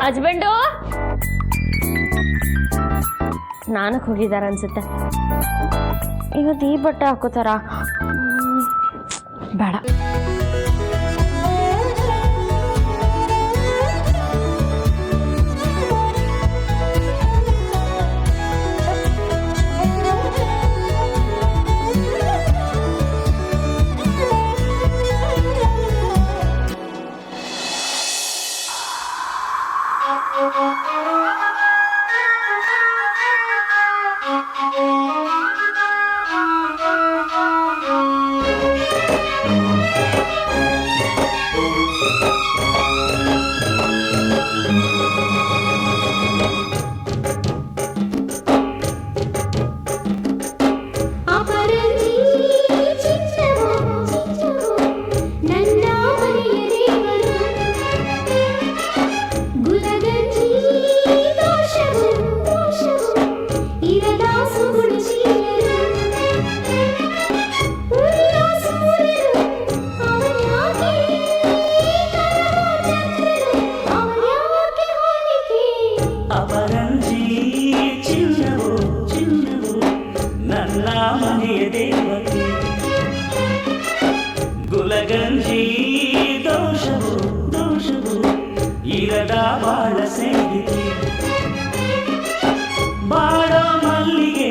Husband ಸ್ನಾನಕ್ಕೆ ಹೋಗಿದಾರ ಅನ್ಸುತ್ತೆ. ಇವತ್ತು ಈ ಬಟ್ಟೆ ಹಾಕೋತಾರ? ಬೇಡ. ಗುಲಗಂಜಿ ದೋಷವು ದೋಷವು ಇರದ ಬಾಳ ಸೇರಿದೆ ಬಾಳೋ ಮಲ್ಲಿಗೆ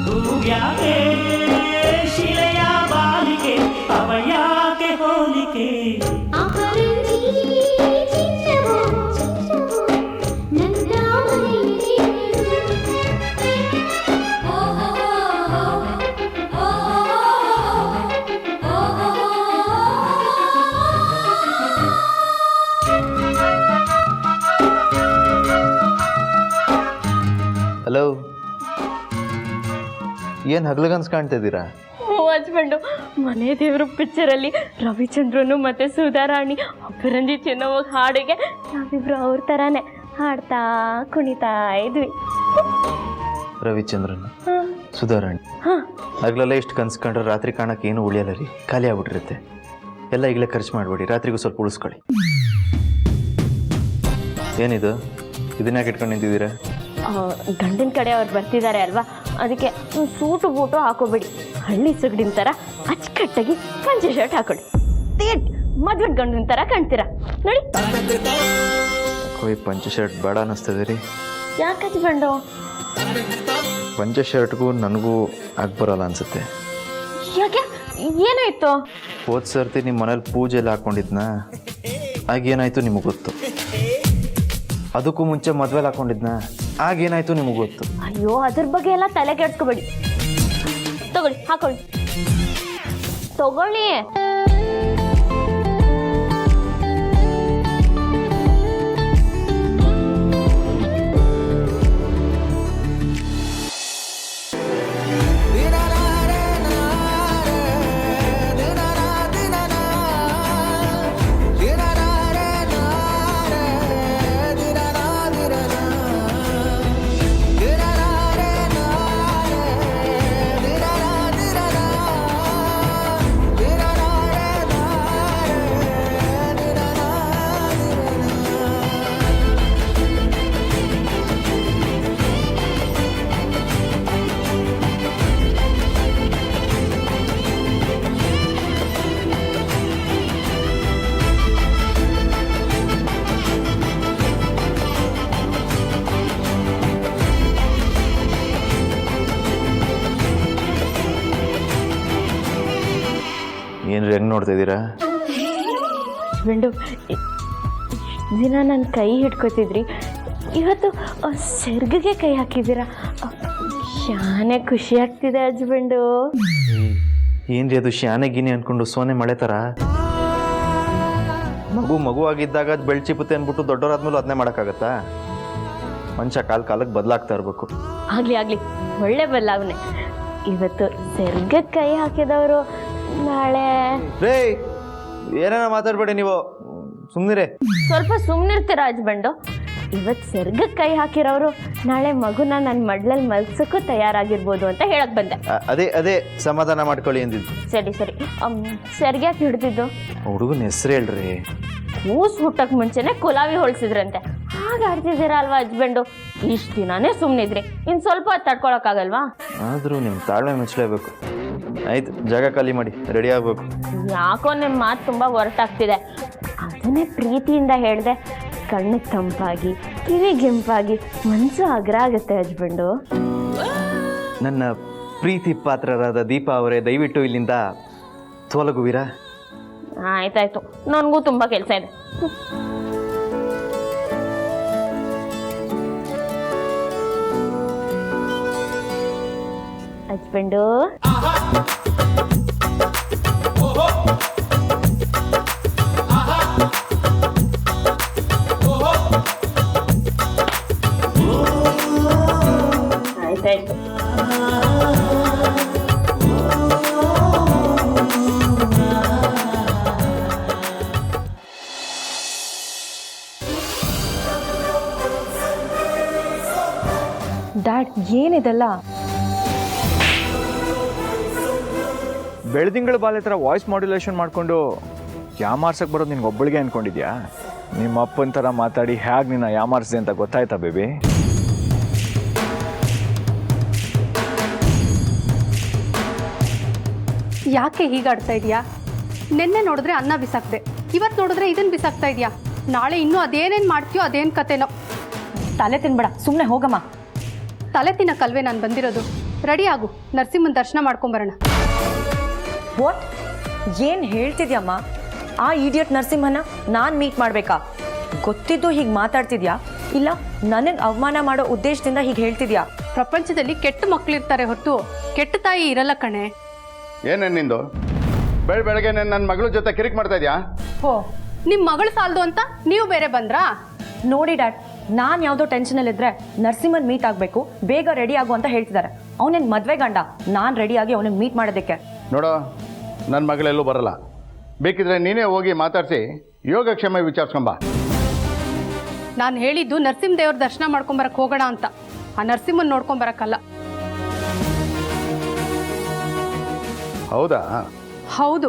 ಹೂವ್ಯಾಕೆ ಶಿಲೆಯ ಬಾಲಿಗೆ ಅವಯಾಕೆ ಹೋಲಿಕೆ ಹಲೋ, ಏನು ಹಗ್ಲಗನ್ಸ್ ಕಾಣ್ತಿದ್ದೀರಾ? ಹಸ್ಬೆಂಡು ಮನೆ ದೇವರು ಪಿಕ್ಚರಲ್ಲಿ ರವಿಚಂದ್ರನು ಮತ್ತು ಸುಧಾರಾಣಿ ಅಪರಂಜಿ ಚಿನ್ನವಾಗ ಹಾಡಿಗೆ ನಾವಿಬ್ರು ಅವ್ರ ಥರಾನೇ ಹಾಡ್ತಾ ಕುಣಿತಾ ಇದ್ವಿ. ರವಿಚಂದ್ರನ್, ಸುಧಾರಾಣಿ ಹಗ್ಲೆಲ್ಲ ಇಷ್ಟು ಕನ್ಸು ಕಂಡ್ರೆ ರಾತ್ರಿ ಕಾಣಕ್ಕೆ ಏನು ಉಳಿಯಲ್ಲ ರೀ, ಖಾಲಿ ಆಗ್ಬಿಟ್ಟಿರುತ್ತೆ. ಎಲ್ಲ ಈಗಲೇ ಖರ್ಚು ಮಾಡಬೇಡಿ, ರಾತ್ರಿಗೂ ಸ್ವಲ್ಪ ಉಳಿಸ್ಕೊಳ್ಳಿ. ಏನಿದು, ಇದನ್ಯಾಕೆ ಇಟ್ಕೊಂಡು ನಿಂತಿದ್ದೀರಾ? ಗಂಡಿನ ಕಡೆ ಅವ್ರು ಬರ್ತಿದ್ದಾರೆ ಅಲ್ವಾ, ಅದಕ್ಕೆ ಸೂಟು ಬೂಟು ಹಾಕೋಬೇಡಿ. ಹಳ್ಳಿ ಸೊಗಡಿನ ಥರ ಅಚ್ಚುಕಟ್ಟಾಗಿ ಪಂಚೆ ಶರ್ಟ್ ಹಾಕೊಳ್ಳಿ. ತೇಟ್ ಮದುವೆ ಗಂಡಿನ ಥರ ಕಾಣ್ತೀರಾ ನೋಡಿ. ಕೊಯ್ ಪಂಚೆ ಶರ್ಟ್ ಬೇಡ ಅನ್ನಿಸ್ತದೆ ರೀ. ಯಾಕೆ ಹಚ್ಕೊಂಡು? ಪಂಚೆ ಶರ್ಟ್ಗೂ ನನಗೂ ಬರೋಲ್ಲ ಅನ್ಸುತ್ತೆ. ಯಾಕೆ, ಏನಾಯ್ತು? ಹೋದ ಸರ್ತಿ ನಿಮ್ಮ ಮನೇಲಿ ಪೂಜೆ ಎಲ್ಲ ಹಾಕ್ಕೊಂಡಿದ್ನ, ಆಗೇನಾಯ್ತು ನಿಮಗೆ ಗೊತ್ತು. ಅದಕ್ಕೂ ಮುಂಚೆ ಮದುವೆಲಿ ಹಾಕ್ಕೊಂಡಿದ್ನ, ಆಗೇನಾಯ್ತು ನಿಮಗೆ ಗೊತ್ತು. ಅಯ್ಯೋ, ಅದ್ರ ಬಗ್ಗೆ ಎಲ್ಲ ತಲೆ ಕೆಡ್ಸ್ಕೊಬೇಡಿ. ತಗೊಳ್ಳಿ, ಹಾಕೊಳ್ಳಿ, ತಗೊಳ್ಳಿ. ಏನು ಹೆಂಗೆ ನೋಡ್ತಾ ಇದ್ದೀರಾ? ಹಸ್ಬೆಂಡು ದಿನ ನನ್ನ ಕೈ ಹಿಡ್ಕೊತಿದ್ರಿ, ಇವತ್ತು ಸೆರ್ಗಿಗೆ ಕೈ ಹಾಕಿದ್ದೀರಾ. ಶಾನೆ ಖುಷಿ ಆಗ್ತಿದೆ ಹಸ್ಬೆಂಡು. ಏನ್ರಿ ಅದು ಶಾನೆ ಗಿನಿ ಅಂದ್ಕೊಂಡು ಸೋನೆ ಮಳೆ ಥರ? ಮಗುವಾಗಿದ್ದಾಗ ಅದು ಬೆಳ್ಚಿಪುತ್ತೆ ಅಂದ್ಬಿಟ್ಟು ದೊಡ್ಡವರಾದ್ಮೇಲೆ ಅದನ್ನೇ ಮಾಡೋಕ್ಕಾಗತ್ತಾ? ಮನುಷ್ಯ ಕಾಲಕ್ಕೆ ಬದಲಾಗ್ತಾ ಇರಬೇಕು. ಆಗಲಿ ಒಳ್ಳೆ ಬದಲಾವಣೆ. ಇವತ್ತು ಸೆರ್ಗಕ್ಕೆ ಕೈ ಹಾಕಿದವರು ನಾಳೆ ರೇ ಏನೇನ ಮಾತಾಡಬೇಡಿ, ನೀವು ಸುಮ್ಮನಿರೇ. ಸ್ವಲ್ಪ ಸುಮ್ಮನಿರ್ತೀರಾ ಹಸ್ಬೆಂಡು? ಇವತ್ತು ಸೆರ್ಗಕ್ಕೆ ಕೈ ಹಾಕಿರೋರು ನಾಳೆ ಮಗುನ ನನ್ನ ಮಡ್ಲಲ್ಲಿ ಮಲ್ಸೋಕ್ಕೂ ತಯಾರಾಗಿರ್ಬೋದು ಅಂತ ಹೇಳಕ್ ಬಂದೆ. ಅದೇ ಸಮಾಧಾನ ಮಾಡ್ಕೊಳ್ಳಿ ಅಂದಿದ್ದು. ಸರಿ ಸೆರ್ಗ್ಯಾಕೆ ಹಿಡ್ದಿದ್ದು? ಹುಡುಗನ ಹೆಸರು ಹೇಳ್ರಿ. ಕೂಸು ಹುಟ್ಟಕ್ಕೆ ಮುಂಚೆನೆ ಕುಲಾವಿ ಹೊಳ್ಸಿದ್ರಂತೆ. ಹಾಗೆ ಆಡ್ತಿದ್ದೀರಾ ಅಲ್ವಾ ಹಸ್ಬೆಂಡು? ಇಷ್ಟು ದಿನಾನೇ ಸುಮ್ಮನಿದ್ರಿ, ಇನ್ನು ಸ್ವಲ್ಪ ಹೊತ್ತು ತಡ್ಕೊಳಕ್ಕಾಗಲ್ವಾ? ಆದರೂ ನಿಮ್ಮ ತಾಳ್ಮೆ ಮೆಚ್ಚಲೇಬೇಕು. ಆಯ್ತು, ಜಾಗ ಖಾಲಿ ಮಾಡಿ, ರೆಡಿ ಆಗಬೇಕು. ಯಾಕೋ ನಿಮ್ಮ ಮಾತು ತುಂಬ ಹೊರಟಾಗ್ತಿದೆ. ಅದನ್ನೇ ಪ್ರೀತಿಯಿಂದ ಹೇಳಿದೆ, ಕಣ್ಣು ತಂಪಾಗಿ ಕಿವಿಗೆಂಪಾಗಿ ಮನಸ್ಸು ಅಗ್ರ ಆಗುತ್ತೆ ಹಸ್ಬೆಂಡು. ನನ್ನ ಪ್ರೀತಿ ಪಾತ್ರರಾದ ದೀಪಾ ಅವರೇ, ದಯವಿಟ್ಟು ಇಲ್ಲಿಂದ ತೊಲಗುವಿರಾ? ಆಯ್ತಾಯ್ತು, ನನಗೂ ತುಂಬ ಕೆಲಸ ಇದೆ. ಹಸ್ಬೆಂಡು, ಆಯ್ತಾಯ್ತು. ಡ್ಯಾಡ್, ಏನಿದೆಲ್ಲ? ಬೆಳದಿಂಗಳ ಬಾಲೆ ಥರ ವಾಯ್ಸ್ ಮಾಡ್ಯುಲೇಷನ್ ಮಾಡಿಕೊಂಡು ಯಾಮಾರ್ಸಕ್ಕೆ ಬರೋದು ನಿನ್ಗೆ ಒಬ್ಬಳಿಗೆ ಅಂದ್ಕೊಂಡಿದ್ಯಾ? ನಿಮ್ಮ ಅಪ್ಪನ ಥರ ಮಾತಾಡಿ ಹೇಗೆ ನಿನ್ನ ಯಾಮಾರಿಸಿದೆ ಅಂತ ಗೊತ್ತಾಯ್ತಾ ಬೇಬಿ? ಯಾಕೆ ಹೀಗಾಡ್ತಾ ಇದೆಯಾ? ನಿನ್ನೆ ನೋಡಿದ್ರೆ ಅನ್ನ ಬಿಸಾಕ್ದೆ, ಇವತ್ತು ನೋಡಿದ್ರೆ ಇದನ್ನು ಬಿಸಾಕ್ತಾ ಇದೆಯಾ? ನಾಳೆ ಇನ್ನೂ ಅದೇನೇನು ಮಾಡ್ತೀಯೋ ಅದೇನು ಕತೆನೋ. ತಲೆ ತಿನ್ಬೇಡ, ಸುಮ್ಮನೆ ಹೋಗಮ್ಮ. ತಲೆ ತಿನ್ನಕ್ಕಲ್ವೇ ನಾನು ಬಂದಿರೋದು. ರೆಡಿ ಆಗು, ನರಸಿಂಹನ ದರ್ಶನ ಮಾಡ್ಕೊಂಬರೋಣ. ವಾಟ್? ಏನು ಹೇಳ್ತಿದ್ಯಮ್ಮ? ಆ ಇಡಿಯಟ್ ನರಸಿಂಹನ ನಾನು ಮೀಟ್ ಮಾಡಬೇಕಾ? ಗೊತ್ತಿದ್ದು ಹೀಗೆ ಮಾತಾಡ್ತಿದ್ಯಾ, ಇಲ್ಲ ನನಗೆ ಅವಮಾನ ಮಾಡೋ ಉದ್ದೇಶದಿಂದ ಹೀಗೆ ಹೇಳ್ತಿದ್ಯಾ? ಪ್ರಪಂಚದಲ್ಲಿ ಕೆಟ್ಟ ಮಕ್ಕಳಿರ್ತಾರೆ ಹೊರತು ಕೆಟ್ಟ ತಾಯಿ ಇರಲ್ಲ ಕಣೆ. ಏನೇನು ನಿಂದು? ಬೆಳಗ್ಗೆ ನನ್ನ ಮಗಳ ಜೊತೆ ಕಿರಿಕ್ ಮಾಡ್ತಾ ಇದೆಯಾ? ಹೋ, ನಿಮ್ಮ ಮಗಳು ಸಾಲದು ಅಂತ ನೀವು ಬೇರೆ ಬಂದ್ರಾ? ನೋಡಿ ಡ್ಯಾಡ್, ನಾನು ಯಾವುದೋ ಟೆನ್ಷನಲ್ಲಿದ್ದರೆ ನರಸಿಂಹನ್ ಮೀಟ್ ಆಗಬೇಕು, ಬೇಗ ರೆಡಿ ಆಗು ಅಂತ ಹೇಳ್ತಿದ್ದಾರೆ. ಅವನೇನು ಮದುವೆ ಗಂಡ, ನಾನು ರೆಡಿಯಾಗಿ ಅವನಿಗೆ ಮೀಟ್ ಮಾಡೋದಕ್ಕೆ. ನೋಡೋ, ನನ್ನ ಮಗಳೆಲ್ಲೂ ಬರಲ್ಲ. ಬೇಕಿದ್ರೆ ನೀನೇ ಹೋಗಿ ಮಾತಾಡಿಸಿ ಯೋಗಕ್ಷೇಮ ವಿಚಾರಿಸ್ಕೊಂಬ. ನಾನು ಹೇಳಿದ್ದು ನರಸಿಂಹ ದೇವ್ರ ದರ್ಶನ ಮಾಡ್ಕೊಂಬರಕ್ಕೆ ಹೋಗೋಣ ಅಂತ, ಆ ನರಸಿಂಹನ್ ನೋಡ್ಕೊಂಬರಕ್ಕಲ್ಲ. ಹೌದಾ? ಹೌದು.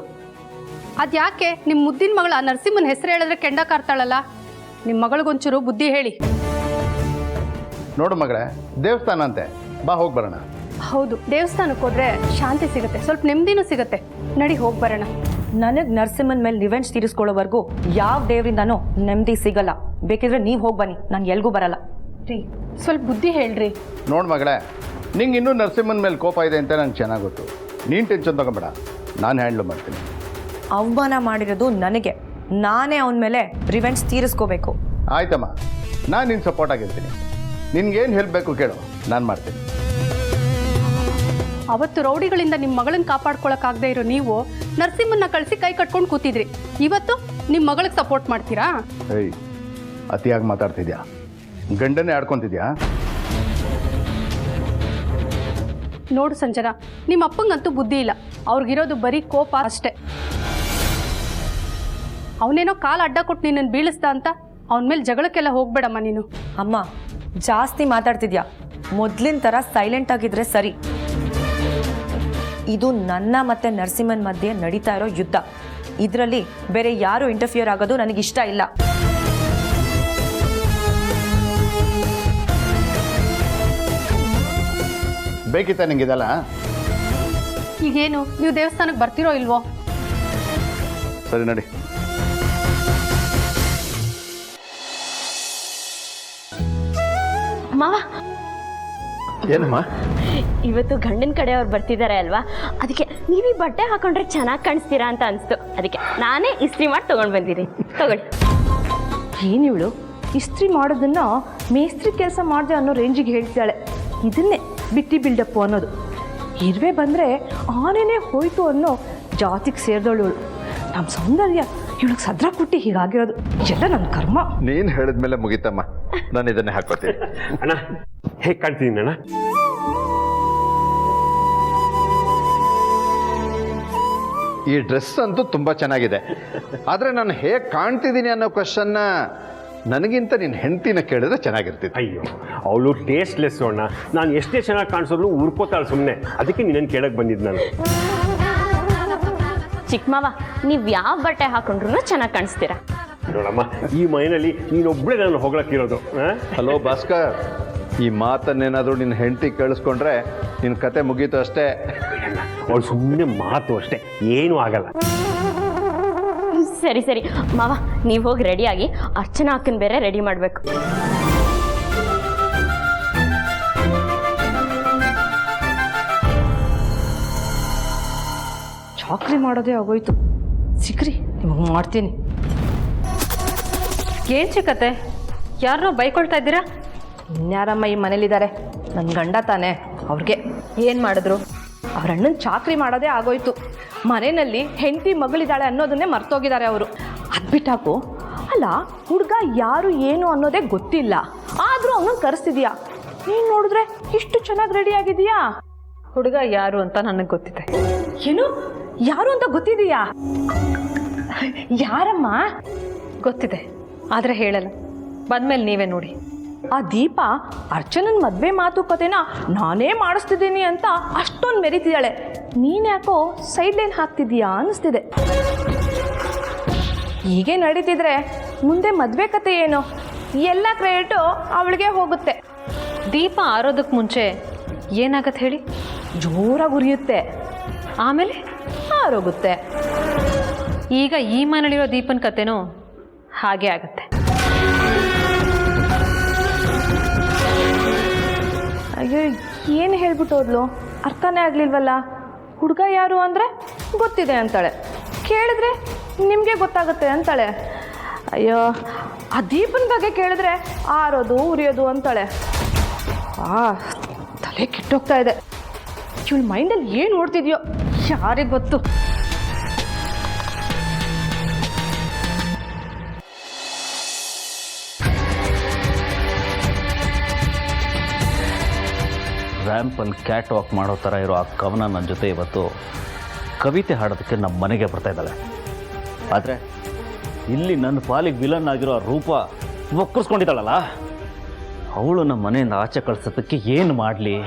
ಅದ್ಯಾಕೆ ನಿಮ್ಮ ಮುದ್ದಿನ ಮಗಳು ಆ ನರಸಿಂಹನ ಹೆಸರು ಹೇಳಿದ್ರೆ ಕೆಂಡ ಕಾರ್ತಾಳಲ್ಲ? ನಿಮ್ಮ ಮಗಳಿಗೊಂಚೂರು ಬುದ್ಧಿ ಹೇಳಿ. ನೋಡು ಮಗಳೇ, ದೇವಸ್ಥಾನ ಅಂತೆ, ಬಾ ಹೋಗಿ ಬರೋಣ. ಹೌದು, ದೇವಸ್ಥಾನಕ್ಕೆ ಹೋದ್ರೆ ಶಾಂತಿ ಸಿಗುತ್ತೆ, ಸ್ವಲ್ಪ ನೆಮ್ಮದಿನೂ ಸಿಗುತ್ತೆ. ನಡಿ ಹೋಗಿ ಬರೋಣ. ನನಗೆ ನರಸಿಂಹನ್ ಮೇಲೆ ರಿವೆಂಜ್ ತೀರಿಸ್ಕೊಳ್ಳೋವರೆಗೂ ಯಾವ ದೇವರಿಂದನೂ ನೆಮ್ಮದಿ ಸಿಗಲ್ಲ. ಬೇಕಿದ್ರೆ ನೀವು ಹೋಗಿ ಬನ್ನಿ, ನಾನು ಎಲ್ಗೂ ಬರಲ್ಲ. ರೀ, ಸ್ವಲ್ಪ ಬುದ್ಧಿ ಹೇಳ್ರಿ. ನೋಡು ಮಗಳೇ, ನಿಂಗೆ ಇನ್ನೂ ನರಸಿಂಹನ ಮೇಲೆ ಕೋಪ ಇದೆ ಅಂತ ನಂಗೆ ಚೆನ್ನಾಗಿ ಗೊತ್ತು. ನೀನು ಟೆನ್ಷನ್ ತಗೊಂಬೇಡ, ನಾನು ಹ್ಯಾಂಡ್ಲ್ ಮಾಡ್ತೀನಿ. ಅವಮಾನ ಮಾಡಿರೋದು ನನಗೆ, ನಾನೇ ಅವನ ಮೇಲೆ ರಿವೆಂಜ್ ತೀರಿಸ್ಕೋಬೇಕು. ಆಯ್ತಮ್ಮ, ನಾನು ನಿನ್ನ ಸಪೋರ್ಟ್ ಆಗಿರ್ತೀನಿ. ನಿನ್ಗೇನು ಹೆಲ್ಪ್ ಬೇಕು ಕೇಳು, ನಾನು ಮಾಡ್ತೀನಿ. ಅವತ್ತು ರೌಡಿಗಳಿಂದ ನಿಮ್ಮ ಮಗಳನ್ನ ಕಾಪಾಡ್ಕೊಳಕ್ಕಾಗದೇ ಇರೋ ನೀವು ನರಸಿಂಹನ್ನ ಕಳಿಸಿ ಕೈ ಕಟ್ಕೊಂಡು ಕೂತಿದ್ರಿ. ಇವತ್ತು ನಿಮ್ಮ ಮಗಳಿಗೆ ಸಪೋರ್ಟ್ ಮಾಡ್ತೀರಾ? ಏಯ್, ಅತಿಯಾಗಿ ಮಾತಾಡ್ತಿದ್ಯಾ? ಗಂಡನೇ ಆಡ್ಕೊತಿದ್ಯಾ? ನೋಡು ಸಂಜನಾ, ನಿಮ್ಮ ಅಪ್ಪಂಗಂತೂ ಬುದ್ಧಿ ಇಲ್ಲ, ಅವ್ರಿಗಿರೋದು ಬರೀ ಕೋಪ ಅಷ್ಟೇ. ಅವನೇನೋ ಕಾಲು ಅಡ್ಡ ಕೊಟ್ಟು ನಿನ್ನನ್ನು ಬೀಳಿಸ್ದ ಅಂತ ಅವನ ಮೇಲೆ ಜಗಳಕ್ಕೆಲ್ಲ ಹೋಗ್ಬೇಡಮ್ಮ ನೀನು. ಅಮ್ಮ, ಜಾಸ್ತಿ ಮಾತಾಡ್ತಿದ್ಯಾ. ಮೊದಲಿನ ಥರ ಸೈಲೆಂಟ್ ಆಗಿದ್ರೆ ಸರಿ. ಇದು ನನ್ನ ಮತ್ತೆ ನರಸಿಂಹನ್ ಮಧ್ಯೆ ನಡೀತಾ ಇರೋ ಯುದ್ಧ. ಇದರಲ್ಲಿ ಬೇರೆ ಯಾರು ಇಂಟರ್ಫಿಯರ್ ಆಗೋದು ನನಗಿಷ್ಟ ಇಲ್ಲ. ಬೇಕಿತ್ತ ನಿಂಗಿದಲ್ಲ? ಈಗೇನು, ನೀವು ದೇವಸ್ಥಾನಕ್ಕೆ ಬರ್ತಿರೋ ಇಲ್ವೋ? ಸರಿ ನಡಿ. ಮಾವ, ಏನಮ್ಮ? ಇವತ್ತು ಗಂಡನ ಕಡೆಯವ್ರು ಬರ್ತಿದ್ದಾರೆ ಅಲ್ವಾ, ಅದಕ್ಕೆ ನೀವೀ ಬಟ್ಟೆ ಹಾಕೊಂಡ್ರೆ ಚೆನ್ನಾಗಿ ಕಾಣಿಸ್ತೀರಾ ಅಂತ ಅನಿಸ್ತು. ಅದಕ್ಕೆ ನಾನೇ ಇಸ್ತ್ರಿ ಮಾಡಿ ತೊಗೊಂಡು ಬಂದಿರಿ, ತಗೊಳ್ಳಿ. ಏನಿವಳು ಇಸ್ತ್ರಿ ಮಾಡೋದನ್ನ ಮೇಸ್ತ್ರಿ ಕೆಲಸ ಮಾಡಿದೆ ಅನ್ನೋ ರೇಂಜಿಗೆ ಹೇಳ್ತಾಳೆ. ಇದನ್ನೇ ಬಿಟ್ಟಿ ಬಿಲ್ಡಪ್ಪು ಅನ್ನೋದು. ಇರುವೆ ಬಂದರೆ ಆನೆನೇ ಹೋಯ್ತು ಅನ್ನೋ ಜಾತಿಗೆ ಸೇರಿದವಳು. ನಮ್ಮ ಸೌಂದರ್ಯ ಇವಳಿಗೆ ಸದ್ರ ಕೊಟ್ಟು ಹೀಗಾಗಿರೋದು ಎಲ್ಲ ನನ್ನ ಕರ್ಮ. ನೀನು ಹೇಳಿದ್ಮೇಲೆ ಮುಗಿತಮ್ಮ, ನಾನು ಇದನ್ನೇ ಹಾಕೋತೀನಿ. ಅಣ್ಣ, ಹೇಗೆ ಕಾಣ್ತಿದ್ದೀನಿ ಅಣ್ಣ? ಈ ಡ್ರೆಸ್ ಅಂತೂ ತುಂಬ ಚೆನ್ನಾಗಿದೆ, ಆದರೆ ನಾನು ಹೇಗೆ ಕಾಣ್ತಿದ್ದೀನಿ ಅನ್ನೋ ಕ್ವಶನ್ನ ನನಗಿಂತ ನಿನ್ನ ಹೆಂಡತಿನ ಕೇಳಿದ್ರೆ ಚೆನ್ನಾಗಿರ್ತಿತ್ತು. ಅಯ್ಯೋ, ಅವಳು ಟೇಸ್ಟ್ಲೆಸ್ ಅಣ್ಣ. ನಾನು ಎಷ್ಟೇ ಚೆನ್ನಾಗಿ ಕಾಣಿಸೋದು ಉರ್ಕೋತಾಳೆ ಸುಮ್ಮನೆ. ಅದಕ್ಕೆ ನಿನ್ನನ್ನು ಕೇಳಕ್ಕೆ ಬಂದಿದ್ದು ನಾನು. ಚಿಕ್ಕ ಮಾವ, ನೀವು ಯಾವ ಬಟ್ಟೆ ಹಾಕೊಂಡ್ರು ಚೆನ್ನಾಗಿ ಕಾಣಿಸ್ತೀರಾ. ನೋಡಮ್ಮ, ಈ ಮನೆಯಲ್ಲಿ ನೀನೊಬ್ಬಳೇ ನಾನು ಹೊಗಳಕ್ಕಿರೋದು. ಹಲೋ ಭಾಸ್ಕರ್, ಈ ಮಾತನ್ನೇನಾದರೂ ನಿನ್ನ ಹೆಂಡತಿ ಕೇಳಿಸ್ಕೊಂಡ್ರೆ ನಿನ್ನ ಕತೆ ಮುಗೀತು ಅಷ್ಟೇ. ಅವಳು ಸುಮ್ಮನೆ ಮಾತು ಅಷ್ಟೇ, ಏನೂ ಆಗಲ್ಲ. ಸರಿ ಸರಿ ಮಾವ, ನೀವು ಹೋಗಿ ರೆಡಿಯಾಗಿ ಅರ್ಚನಾ ಅಕ್ಕನ ಬೇರೆ ರೆಡಿ ಮಾಡಬೇಕು. ಚಾಕ್ರಿ ಮಾಡೋದೇ ಆಗೋಯ್ತು. ಸಿಕ್ರಿ ನಿಮಗೆ ಮಾಡ್ತೀನಿ. ಏನು ಚಿಕ್ಕತ್ತೆ, ಯಾರನ್ನೋ ಬೈಕೊಳ್ತಾ ಇದ್ದೀರಾ? ಇನ್ಯಾರಮ್ಮ ಈ ಮನೇಲಿದ್ದಾರೆ? ನನ್ನ ಗಂಡ ತಾನೆ, ಅವ್ರಿಗೆ ಏನು ಮಾಡಿದ್ರು? ಅವ್ರ ಅಣ್ಣನ ಚಾಕ್ರಿ ಮಾಡೋದೇ ಆಗೋಯ್ತು. ಮನೆಯಲ್ಲಿ ಹೆಂಡತಿ ಮಗಳಿದ್ದಾಳೆ ಅನ್ನೋದನ್ನೇ ಮರ್ತೋಗಿದ್ದಾರೆ ಅವರು. ಅದು ಬಿಟ್ಟಾಕು. ಅಲ್ಲ, ಹುಡುಗ ಯಾರು ಏನು ಅನ್ನೋದೇ ಗೊತ್ತಿಲ್ಲ, ಆದರೂ ಅವನನ್ನು ಕರೆಸ್ತಿದ್ಯಾ. ನೀನು ನೋಡಿದ್ರೆ ಇಷ್ಟು ಚೆನ್ನಾಗಿ ರೆಡಿ ಆಗಿದೆಯಾ? ಹುಡುಗ ಯಾರು ಅಂತ ನನಗೆ ಗೊತ್ತಿದೆ. ಏನು, ಯಾರು ಅಂತ ಗೊತ್ತಿದೆಯಾ? ಯಾರಮ್ಮ? ಗೊತ್ತಿದೆ, ಆದರೆ ಹೇಳಲ್ಲ. ಬಂದ್ಮೇಲೆ ನೀವೇ ನೋಡಿ. ಆ ದೀಪ ಅರ್ಚನನ್ ಮದುವೆ ಮಾತುಕತೆನ ನಾನೇ ಮಾಡಿಸ್ತಿದ್ದೀನಿ ಅಂತ ಅಷ್ಟೊಂದು ಮೆರೀತಿದ್ದಾಳೆ. ನೀನ್ಯಾಕೋ ಸೈಡ್ ಲೈನ್ ಹಾಕ್ತಿದ್ದೀಯಾ ಅನ್ನಿಸ್ತಿದೆ. ಹೀಗೆ ನಡೀತಿದ್ರೆ ಮುಂದೆ ಮದುವೆ ಕತೆ ಏನು? ಎಲ್ಲ ಕ್ರೆಡಿಟು ಅವಳಿಗೆ ಹೋಗುತ್ತೆ. ದೀಪ ಆರೋದಕ್ಕೆ ಮುಂಚೆ ಏನಾಗತ್ತೆ ಹೇಳಿ? ಜೋರಾಗಿ ಉರಿಯುತ್ತೆ, ಆಮೇಲೆ ಆರೋಗುತ್ತೆ. ಈಗ ಈ ಮನೇಲಿರೋ ದೀಪನ ಕತೆನೂ ಹಾಗೆ ಆಗತ್ತೆ. ಅಯ್ಯೋ, ಏನು ಹೇಳ್ಬಿಟ್ಟು ಹೋದ್ಲು? ಅರ್ಥನೇ ಆಗಲಿಲ್ವಲ್ಲ. ಹುಡುಗ ಯಾರು ಅಂದರೆ ಗೊತ್ತಿದೆ ಅಂತಾಳೆ, ಕೇಳಿದ್ರೆ ನಿಮಗೆ ಗೊತ್ತಾಗುತ್ತೆ ಅಂತಾಳೆ. ಅಯ್ಯೋ, ಆ ದೀಪನ ಬಗ್ಗೆ ಕೇಳಿದ್ರೆ ಆರೋದು ಉರಿಯೋದು ಅಂತಾಳೆ. ತಲೆ ಕೆಟ್ಟೋಗ್ತಾ ಇದೆ. ಇವಳ ಮೈಂಡಲ್ಲಿ ಏನು ನೋಡ್ತಿದ್ಯೋ ಯಾರಿಗೆ ಗೊತ್ತು. ರ್ಯಾಂಪಲ್ಲಿ ಕ್ಯಾಟ್ ವಾಕ್ ಮಾಡೋ ಥರ ಇರೋ ಆ ಕವನ ನನ್ನ ಜೊತೆ ಇವತ್ತು ಕವಿತೆ ಹಾಡೋದಕ್ಕೆ ನಮ್ಮ ಮನೆಗೆ ಬರ್ತಾ ಇದ್ದಾಳೆ. ಆದರೆ ಇಲ್ಲಿ ನನ್ನ ಪಾಲಿಗೆ ವಿಲನ್ ಆಗಿರೋ ರೂಪ ಒಕ್ಕರ್ಸ್ಕೊಂಡಿದ್ದಾಳಲ್ಲ, ಅವಳು ನಮ್ಮ ಮನೆಯಿಂದ ಆಚೆ ಕಳ್ಸೋದಕ್ಕೆ ಏನು ಮಾಡಲಿ?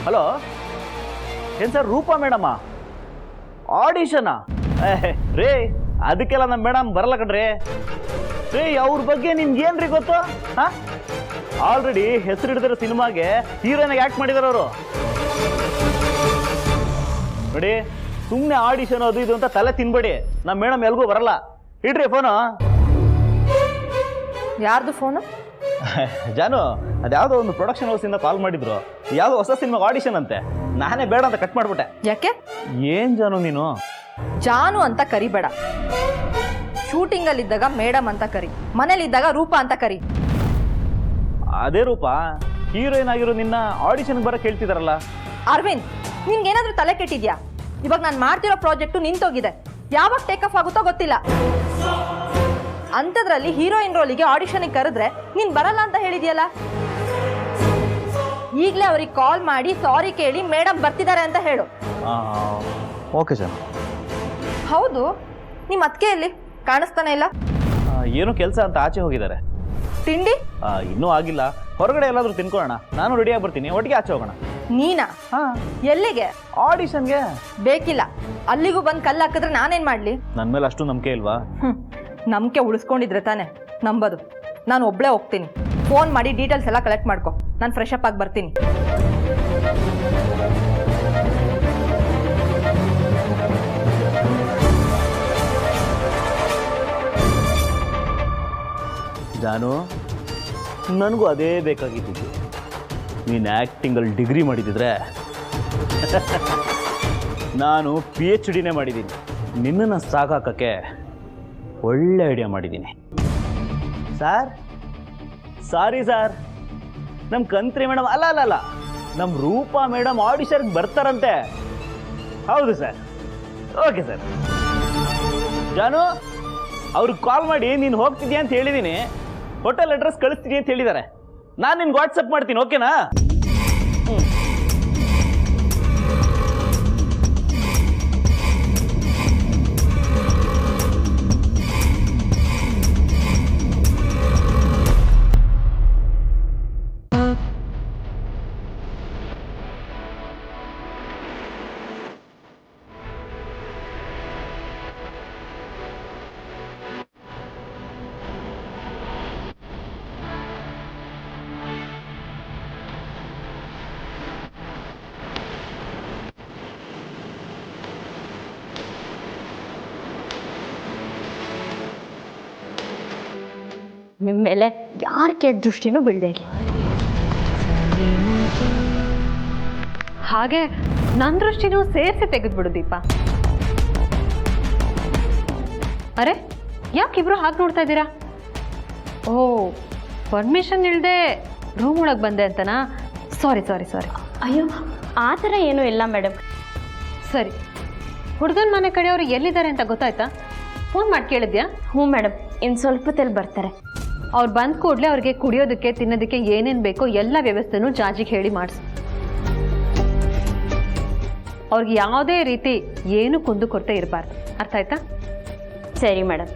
ಹಲೋ, ಏನು ಸರ್, ರೂಪಾ ಮೇಡಮ್ಮ ಆಡಿಷನಾ? ರೇ, ಅದಕ್ಕೆಲ್ಲ ನಮ್ಮ ಮೇಡಮ್ ಬರಲ್ಲ ಕಣ್ರಿ. ರೇ, ಅವ್ರ ಬಗ್ಗೆ ನಿಮ್ಗೇನ್ರಿ ಗೊತ್ತು? ಹಾಂ, ಆಲ್ರೆಡಿ ಹೆಸರು ಹಿಡಿದಿರೋ ಸಿನಿಮಾಗೆ ಹೀರೋನಾಗಿ ಆ್ಯಕ್ಟ್ ಮಾಡಿದಾರೆ ಅವರು. ನೋಡಿ, ಸುಮ್ಮನೆ ಆಡಿಷನ್ ಅದು ಇದು ಅಂತ ತಲೆ ತಿನ್ಬೇಡಿ. ನಮ್ಮ ಮೇಡಮ್ ಎಲ್ಗೂ ಬರಲ್ಲ. ಇಡ್ರಿ ಫೋನು. ಯಾರ್ದು ಫೋನು? ಜಾನು, ಅದ್ಯಾವುದೋ ಒಂದು ಪ್ರೊಡಕ್ಷನ್ ಹೌಸಿಂದ ಕಾಲ್ ಮಾಡಿದ್ರು. ಯಾವುದೋ ಹೊಸ ಸಿನಿಮಾಗೆ ಆಡಿಷನ್ ಅಂತೆ. ನಾನೇ ಬೇಡ ಅಂತ ಕಟ್ ಮಾಡ್ಬಿಟ್ಟೆ. ಯಾಕೆ? ಏನ್ ಜಾನು ನೀನು? ಜಾನು ಅಂತ ಕರಿಬೇಡ. ಶೂಟಿಂಗಲ್ಲಿದ್ದಾಗ ಮೇಡಮ್ ಅಂತ ಕರಿ, ಮನೇಲಿದ್ದಾಗ ರೂಪಾ ಅಂತ ಕರಿ. ಅದೇ ರೂಪ ಹೀರೋಯಿನ್ ಆಗಿರೋ ನಿನ್ನ ಆಡಿಷನ್ಗೆ ಬರಕ್ಕೆ ಹೇಳ್ತಿದಾರಲ್ಲ. ಅರವಿಂದ್, ನಿನ್ಗೇನಾದ್ರೂ ತಲೆ ಕೆಟ್ಟಿದ್ಯಾ? ಇವಾಗ ನಾನು ಮಾಡ್ತಿರೋ ಪ್ರಾಜೆಕ್ಟು ನಿಂತೋಗಿದೆ. ಯಾವಾಗ ಟೇಕ್ ಆಫ್ ಆಗುತ್ತೋ ಗೊತ್ತಿಲ್ಲ. ಅಂಥದ್ರಲ್ಲಿ ಹೀರೋಯಿನ್ ರೋಲಿಗೆ ಆಡಿಷನ್ಗೆ ಕರೆದ್ರೆ ನೀನು ಬರಲ್ಲ ಅಂತ ಹೇಳಿದ್ಯಲ್ಲ. ಈಗಲೇ ಅವ್ರಿಗೆ ಕಾಲ್ ಮಾಡಿ ಸಾರಿ ಕೇಳಿ ಮೇಡಮ್ ಬರ್ತಿದ್ದಾರೆ ಅಂತ ಹೇಳು. Okay sir. ಹೌದು, ನಿಮ್ಮ ಅತ್ತಿಗೆಯಲ್ಲಿ ಕಾಣಿಸ್ತಾನೆ ಇಲ್ಲ. ಏನೋ ಕೆಲಸ ಅಂತ ಆಚೆ ಹೋಗಿದ್ದಾರೆ. ತಿಂಡಿ ಇನ್ನೂ ಆಗಿಲ್ಲ. ಹೊರಗಡೆ ಎಲ್ಲಾದ್ರೂ ತಿನ್ಕೊಳ್ಳೋಣ. ನಾನು ರೆಡಿಯಾಗಿ ಬರ್ತೀನಿ, ಒಟ್ಟಿಗೆ ಆಚೆ ಹೋಗೋಣ. ನೀನಾ? ಎಲ್ಲಿಗೆ? ಆಡಿಷನ್ಗೆ. ಬೇಕಿಲ್ಲ, ಅಲ್ಲಿಗೂ ಬಂದು ಕಲ್ಲು ಹಾಕಿದ್ರೆ ನಾನೇನು ಮಾಡಲಿ? ನನ್ನ ಮೇಲೆ ಅಷ್ಟು ನಂಬಿಕೆ ಇಲ್ವಾ? ನಂಬಿಕೆ ಉಳಿಸ್ಕೊಂಡಿದ್ರೆ ತಾನೆ ನಂಬೋದು. ನಾನು ಒಬ್ಬಳೇ ಹೋಗ್ತೀನಿ. ಫೋನ್ ಮಾಡಿ ಡೀಟೇಲ್ಸ್ ಎಲ್ಲ ಕಲೆಕ್ಟ್ ಮಾಡ್ಕೊ. ನಾನು ಫ್ರೆಶ್ ಅಪ್ ಆಗಿ ಬರ್ತೀನಿ. ಜಾನು, ನನಗೂ ಅದೇ ಬೇಕಾಗಿದ್ದು. ನೀನು ಆ್ಯಕ್ಟಿಂಗಲ್ಲಿ ಡಿಗ್ರಿ ಮಾಡಿದಿದ್ರೆ ನಾನು PhD ಮಾಡಿದ್ದೀನಿ. ನಿನ್ನನ್ನು ಸಾಕಾಕಕ್ಕೆ ಒಳ್ಳೆ ಐಡಿಯಾ ಮಾಡಿದ್ದೀನಿ. ಸರ್, ಸಾರಿ ಸರ್, ನಮ್ಮ ಕಂತ್ರಿ ಮೇಡಮ್ ಅಲ್ಲ ನಮ್ಮ ರೂಪಾ ಮೇಡಮ್ ಆಡಿಷನ್ಗೆ ಬರ್ತಾರಂತೆ. ಹೌದು ಸರ್. Okay sir. ಜಾನು, ಅವ್ರಿಗೆ ಕಾಲ್ ಮಾಡಿ ನೀನು ಹೋಗ್ತಿದ್ಯಾ ಅಂತ ಹೇಳಿದ್ದೀನಿ. ಹೋಟೆಲ್ ಅಡ್ರೆಸ್ ಕಳಿಸ್ತೀನಿ ಅಂತ ಹೇಳಿದ್ದಾರೆ. ನಾನು ನಿನ್ಗೆ ವಾಟ್ಸಪ್ ಮಾಡ್ತೀನಿ, ಓಕೆನಾ? ನಿಮ್ಮ ಮೇಲೆ ಯಾರ ಕೆಟ್ಟ ದೃಷ್ಟಿನೂ ಬೀಳದೆ ಇರಲಿ. ಹಾಗೆ ನನ್ನ ದೃಷ್ಟಿನೂ ಸೇರಿಸಿ ತೆಗೆದ್ಬಿಡು ದೀಪ. ಅರೆ ಯಾಕಿಬ್ರು ಹಾಗೆ ನೋಡ್ತಾ ಇದ್ದೀರಾ? ಓ, ಪರ್ಮಿಷನ್ ಇಲ್ಲದೆ ರೂಮ್ ಒಳಗೆ ಬಂದೆ ಅಂತನಾ? ಸಾರಿ ಸಾರಿ ಸಾರಿ. ಅಯ್ಯೋ, ಆ ಥರ ಏನೂ ಇಲ್ಲ ಮೇಡಮ್. ಸರಿ, ಹುಡುಗನ ಮನೆ ಕಡೆಯವರು ಎಲ್ಲಿದ್ದಾರೆ ಅಂತ ಗೊತ್ತಾಯ್ತಾ? ಫೋನ್ ಮಾಡಿ ಕೇಳಿದ್ಯಾ? ಹ್ಞೂ ಮೇಡಮ್, ಇನ್ನು ಸ್ವಲ್ಪದಲ್ಲಿ ಬರ್ತಾರೆ. ಅವ್ರು ಬಂದ ಕೂಡಲೇ ಅವ್ರಿಗೆ ಕುಡಿಯೋದಕ್ಕೆ ತಿನ್ನೋದಕ್ಕೆ ಏನೇನು ಬೇಕೋ ಎಲ್ಲ ವ್ಯವಸ್ಥೆನೂ ಜಾಜಿಗೆ ಹೇಳಿ ಮಾಡಿಸು. ಅವ್ರಿಗೆ ಯಾವುದೇ ರೀತಿ ಏನು ಕುಂದು ಕೊರತೆ ಇರಬಾರ್ದು. ಅರ್ಥ ಆಯ್ತಾ? ಸರಿ ಮೇಡಮ್.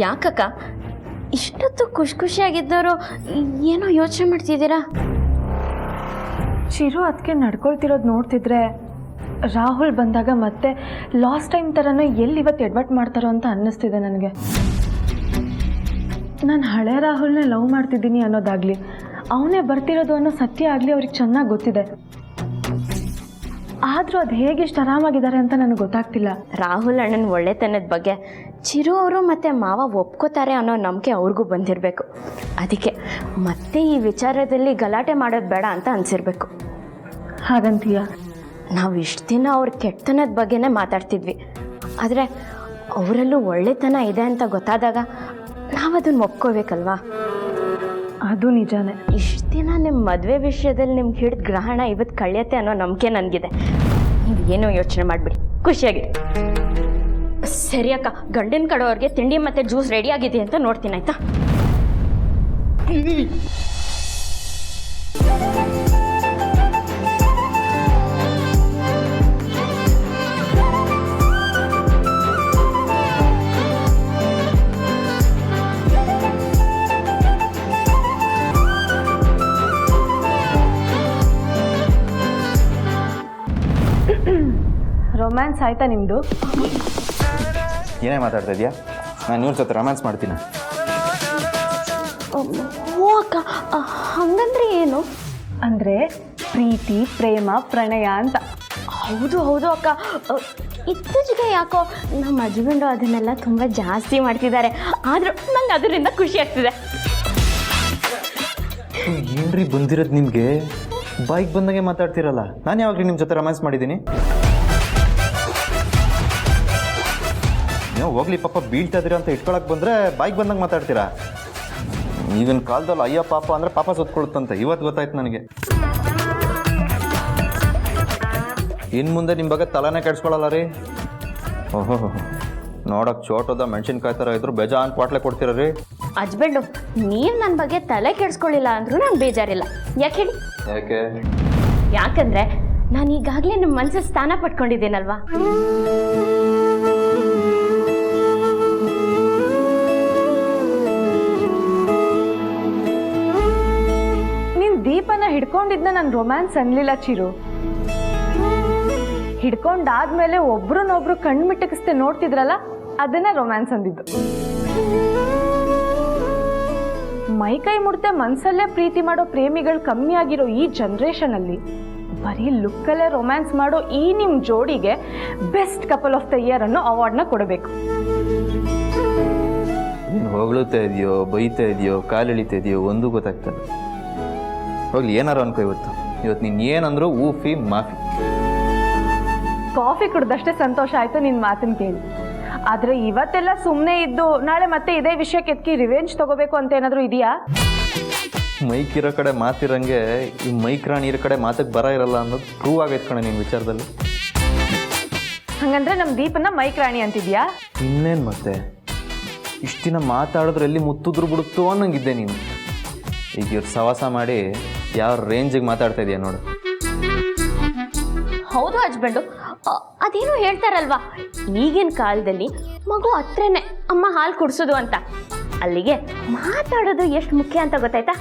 ಯಾಕಕ್ಕ ಇಷ್ಟೊತ್ತು ಖುಷಿಯಾಗಿದ್ದವರು ಏನೋ ಯೋಚನೆ ಮಾಡ್ತಿದ್ದೀರಾ? ಚಿರು ಅದಕ್ಕೆ ನಡ್ಕೊಳ್ತಿರೋದು ನೋಡ್ತಿದ್ರೆ ರಾಹುಲ್ ಬಂದಾಗ ಮತ್ತೆ ಲಾಸ್ಟ್ ಟೈಮ್ ಥರನೇ ಎಲ್ಲಿ ಇವತ್ತು ಎಡ್ವರ್ಟ್ ಮಾಡ್ತಾರೋ ಅಂತ ಅನ್ನಿಸ್ತಿದೆ ನನಗೆ. ನಾನು ಹಳೆ ರಾಹುಲ್ನೇ ಲವ್ ಮಾಡ್ತಿದ್ದೀನಿ ಅನ್ನೋದಾಗಲಿ, ಅವನೇ ಬರ್ತಿರೋದು ಅನ್ನೋ ಸತ್ಯ ಆಗಲಿ ಅವ್ರಿಗೆ ಚೆನ್ನಾಗಿ ಗೊತ್ತಿದೆ. ಆದರೂ ಅದು ಹೇಗಿಷ್ಟು ಆರಾಮಾಗಿದ್ದಾರೆ ಅಂತ ನನಗೆ ಗೊತ್ತಾಗ್ತಿಲ್ಲ. ರಾಹುಲ್ ಅಣ್ಣನ ಒಳ್ಳೆತನದ ಬಗ್ಗೆ ಚಿರು ಅವರು ಮತ್ತು ಮಾವ ಒಪ್ಕೋತಾರೆ ಅನ್ನೋ ನಂಬಿಕೆ ಅವ್ರಿಗೂ ಬಂದಿರಬೇಕು. ಅದಕ್ಕೆ ಮತ್ತೆ ಈ ವಿಚಾರದಲ್ಲಿ ಗಲಾಟೆ ಮಾಡೋದು ಬೇಡ ಅಂತ ಅನಿಸಿರ್ಬೇಕು. ಹಾಗಂತೀಯ? ನಾವು ಇಷ್ಟು ದಿನ ಅವ್ರ ಕೆಟ್ಟತನದ ಬಗ್ಗೆನೇ ಮಾತಾಡ್ತಿದ್ವಿ, ಆದರೆ ಅವರಲ್ಲೂ ಒಳ್ಳೆತನ ಇದೆ ಅಂತ ಗೊತ್ತಾದಾಗ ನಾವು ಅದನ್ನು ಒಪ್ಕೋಬೇಕಲ್ವಾ? ಅದು ನಿಜಾನೇ. ಇಷ್ಟು ದಿನ ನಿಮ್ಮ ಮದುವೆ ವಿಷಯದಲ್ಲಿ ನಿಮ್ಗೆ ಹಿಡಿದ ಗ್ರಹಣ ಇವತ್ತು ಕಳೆಯತ್ತೆ ಅನ್ನೋ ನಂಬಿಕೆ ನನಗಿದೆ. ನೀವು ಏನೋ ಯೋಚನೆ ಮಾಡಿಬಿಡಿ, ಖುಷಿಯಾಗಿರಿ. ಸರಿ ಅಕ್ಕ, ಗಂಡಿನ ಕಡೆಯವ್ರಿಗೆ ತಿಂಡಿ ಮತ್ತು ಜ್ಯೂಸ್ ರೆಡಿ ಆಗಿದೆ ಅಂತ ನೋಡ್ತೀನಿ, ಆಯಿತಾ? ರೊಮ್ಯಾನ್ಸ್ ಆಯ್ತಾ ನಿಮ್ಮದು? ಏನೇ ಮಾತಾಡ್ತಾ ಇದೆಯಾ? ನಾನು ಇವ್ರ ಜೊತೆ ರೊಮ್ಯಾನ್ಸ್ ಮಾಡ್ತೀನಿ. ಓ ಅಕ್ಕ, ಹಂಗಂದ್ರೆ ಏನು? ಅಂದರೆ ಪ್ರೀತಿ, ಪ್ರೇಮ, ಪ್ರಣಯ ಅಂತ. ಹೌದು ಹೌದು ಅಕ್ಕ, ಇತ್ತೀಚೆಗೆ ಯಾಕೋ ನಮ್ಮ ಹಸ್ಬೆಂಡು ಅದನ್ನೆಲ್ಲ ತುಂಬ ಜಾಸ್ತಿ ಮಾಡ್ತಿದ್ದಾರೆ. ಆದರೂ ನಂಗೆ ಅದರಿಂದ ಖುಷಿ ಆಗ್ತಿದೆ. ಏನ್ರಿ ಬಂದಿರೋದು ನಿಮಗೆ? ಬೈಕ್ ಬಂದಾಗೆ ಮಾತಾಡ್ತಿರಲ್ಲ. ನಾನು ಯಾವಾಗಲೂ ನಿಮ್ಮ ಜೊತೆ ರೊಮ್ಯಾನ್ಸ್ ಮಾಡಿದ್ದೀನಿ? ನೀವು ಹೋಗ್ಲಿ ಪಾಪ ಬೀಳ್ತಾ ಇದ್ದೀರಾ ಅಂತ ಇಟ್ಕೊಳಕ್ಕೆ ಬಂದರೆ ಬೈಕ್ ಬಂದಂಗೆ ಮಾತಾಡ್ತೀರಾ? ಈಗಿನ ಕಾಲದಲ್ಲಿ ಅಯ್ಯ ಪಾಪ ಅಂದರೆ ಪಾಪ ಸುತ್ಕೊಳುತ್ತಂತೆ. ಇವತ್ತು ಗೊತ್ತಾಯ್ತು ನನಗೆ. ಇನ್ನು ಮುಂದೆ ನಿಮ್ಮ ಬಗ್ಗೆ ತಲೆನೇ ಕೆಡ್ಸ್ಕೊಳ್ಳಲ್ಲ ರೀ. ಓಹೋ, ನೋಡೋಕೆ ಚೋಟದ ಮೆಣಸಿನ್ಕಾಯಿ ಥರ ಇದ್ರು ಬೇಜಾನ್ ಪಾಟ್ಲೆ ಕೊಡ್ತೀರ ರೀ. ಹಸ್ಬೆಂಡು, ನೀವು ನನ್ನ ಬಗ್ಗೆ ತಲೆ ಕೆಡಿಸ್ಕೊಳ್ಳಿಲ್ಲ ಅಂದ್ರೂ ನಾನು ಬೇಜಾರಿಲ್ಲ. ಯಾಕೆ ಹೇಳಿ? ಯಾಕೆ? ಯಾಕಂದರೆ ನಾನು ಈಗಾಗಲೇ ನಿಮ್ಮ ಮನಸ್ಸಲ್ಲಿ ಸ್ಥಾನ ಪಡ್ಕೊಂಡಿದ್ದೀನಲ್ವಾ. ನೀನು ದೀಪನ ಹಿಡ್ಕೊಂಡಿದ್ನ ನಾನು ರೊಮ್ಯಾನ್ಸ್ ಅನ್ಲಿಲ್ಲ ಚಿರು. ಹಿಡ್ಕೊಂಡಾದ್ಮೇಲೆ ಒಬ್ರನ್ನೊಬ್ರು ಕಣ್ಮಿಟ್ಟಕಿಸ್ತೆ ನೋಡ್ತಿದ್ರಲ್ಲ, ಅದನ್ನ ರೊಮ್ಯಾನ್ಸ್ ಅಂದಿದ್ದು. ಮೈಕೈ ಮುಡ್ತೆ ಮನ್ಸಲ್ಲೇ ಪ್ರೀತಿ ಮಾಡೋ ಪ್ರೇಮಿಗಳು ಕಮ್ಮಿ ಆಗಿರೋ ಈ ಜನ್ರೇಷನಲ್ಲಿ ಬರೀ ಲುಕ್ಕಲ್ಲೇ ರೊಮ್ಯಾನ್ಸ್ ಮಾಡೋ ಈ ನಿಮ್ಮ ಜೋಡಿಗೆ best couple of the year ಅನ್ನೋ ಅವಾರ್ಡ್ನ ಕೊಡಬೇಕು. ನೀನು ಹೊಗಳುತ್ತಾ ಇದೆಯೋ, ಬೈತಾ ಇದೆಯೋ, ಕಾಲೆಳಿತಾ ಇದೆಯೋ ಒಂದೂ ಗೊತ್ತಾಗ್ತದೆ. ಹೋಗ್ಲಿ, ಏನಾರು ಅನ್ಕೋ. ಇವತ್ತು ನೀನು ಏನಂದ್ರು ಊಫಿ ಮಾಫಿ. ಕಾಫಿ ಕುಡ್ದಷ್ಟೇ ಸಂತೋಷ ಆಯ್ತು ನಿನ್ನ ಮಾತನ್ನು ಕೇಳಿ. ಆದರೆ ಇವತ್ತೆಲ್ಲ ಸುಮ್ಮನೆ ಇದ್ದು ನಾಳೆ ಮತ್ತೆ ಇದೇ ವಿಷಯಕ್ಕೆ ಎತ್ತಿ ರಿವೆಂಜ್ ತಗೋಬೇಕು ಅಂತ ಏನಾದರೂ ಇದೆಯಾ? ಮೈಕ್ ಇರೋ ಕಡೆ ಮಾತಿರಂಗೆ ಈ ಮೈಕ್ ರಾಣಿ ಇರೋ ಕಡೆ ಮಾತಕ್ಕೆ ಬರ ಇರಲ್ಲ ಅನ್ನೋದು ಪ್ರೂವ್ ಆಗೈತೆ ಕಣೆ ನಿನ್ನ ವಿಚಾರದಲ್ಲಿ. ಹಂಗಂದ್ರೆ ನಮ್ಮ ದೀಪನ ಮೈಕ್ ರಾಣಿ ಅಂತಿದ್ಯಾ? ಇನ್ನೇನು ಮತ್ತೆ, ಇಷ್ಟು ದಿನ ಮಾತಾಡಿದ್ರೆ ಎಲ್ಲಿ ಮುತ್ತಿದ್ರು ಬಿಡುತ್ತೋ ಅನ್ನಂಗಿದ್ದೆ ನೀನು. ಈಗ ಇವ್ರು ಸವಾಸ ಮಾಡಿ ಯಾವ ರೇಂಜಿಗೆ ಮಾತಾಡ್ತಾ ಇದೆಯಾ ನೋಡು. ಹೌದು ಹಸ್ಬೆಂಡು, ಅದೇನೋ ಹೇಳ್ತಾರಲ್ವಾ, ಈಗಿನ ಕಾಲದಲ್ಲಿ ಮಗು ಹತ್ರನೇ ಅಮ್ಮ ಹಾಲು ಕುಡಿಸೋದು ಅಂತ. ಅಲ್ಲಿಗೆ ಮಾತಾಡೋದು ಎಷ್ಟು ಮುಖ್ಯ ಅಂತ ಗೊತ್ತಾಯ್ತಾ?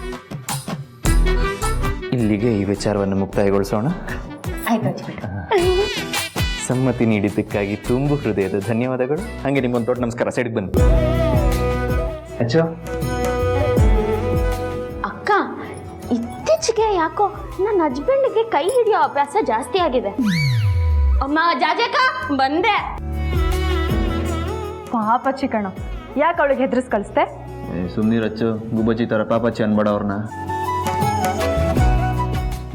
ಇಲ್ಲಿಗೆ ಈ ವಿಚಾರವನ್ನು ಮುಕ್ತಾಯಗೊಳಿಸೋಣ. ಆಯ್ತು ಹಸ್ಬೆಂಡು. ಸಮ್ಮತಿ ನೀಡಿದ್ದಕ್ಕಾಗಿ ತುಂಬ ಹೃದಯದ ಧನ್ಯವಾದಗಳು. ಹಾಗೆ ನಿಮ್ಗೊಂದು ದೊಡ್ಡ ನಮಸ್ಕಾರ. ಸೈಡ್ಗೆ ಬನ್ನಿ. ಅಕ್ಕ, ಇತ್ತೀಚೆಗೆ ಇತ್ತೀಚೆಗೆ ಯಾಕೋ ನನ್ನ ಹಸ್ಬೆಂಡ್ಗೆ ಕೈ ಹಿಡಿಯೋ ಅಭ್ಯಾಸ ಜಾಸ್ತಿ ಆಗಿದೆ. ಅಮ್ಮ ಜಾಜಕ ಬಂದೆ. ಪಾಪ ಚಿಕ್ಕಣ್ಣ, ಯಾಕೆ ಅವಳಿಗೆ ಹೆದರ್ಸ್ ಕಳಿಸ್ದೆ? ಸುಮ್ಮನೆ ರಚ್ಚು ಗುಬ್ಬಚ್ಚಿ ಥರ ಪಾಪಚ್ಚಿ ಅನ್ಬೇಡ ಅವ್ರನ್ನ.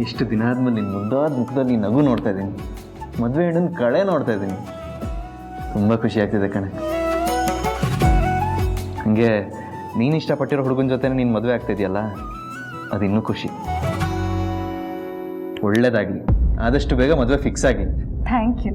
ಇಷ್ಟು ದಿನ ಆದ್ಮೇಲೆ ನಿನ್ನ ಮುದ್ದಾದ ಮುಖದಲ್ಲಿ ನಗು ನೋಡ್ತಾ ಇದ್ದೀನಿ, ಮದುವೆ ಹೆಣ್ಣನ ಕಳೆ ನೋಡ್ತಾ ಇದ್ದೀನಿ. ತುಂಬ ಖುಷಿ ಆಗ್ತಿದೆ ಕಣೆ. ಹಾಗೆ ನೀನು ಇಷ್ಟಪಟ್ಟಿರೋ ಹುಡುಗನ ಜೊತೆ ನೀನು ಮದುವೆ ಆಗ್ತಿದೆಯಲ್ಲ, ಅದು ಇನ್ನೂ ಖುಷಿ. ಒಳ್ಳೇದಾಗಲಿ, ಆದಷ್ಟು ಬೇಗ ಮದುವೆ ಫಿಕ್ಸ್ ಆಗಿ. Thank you.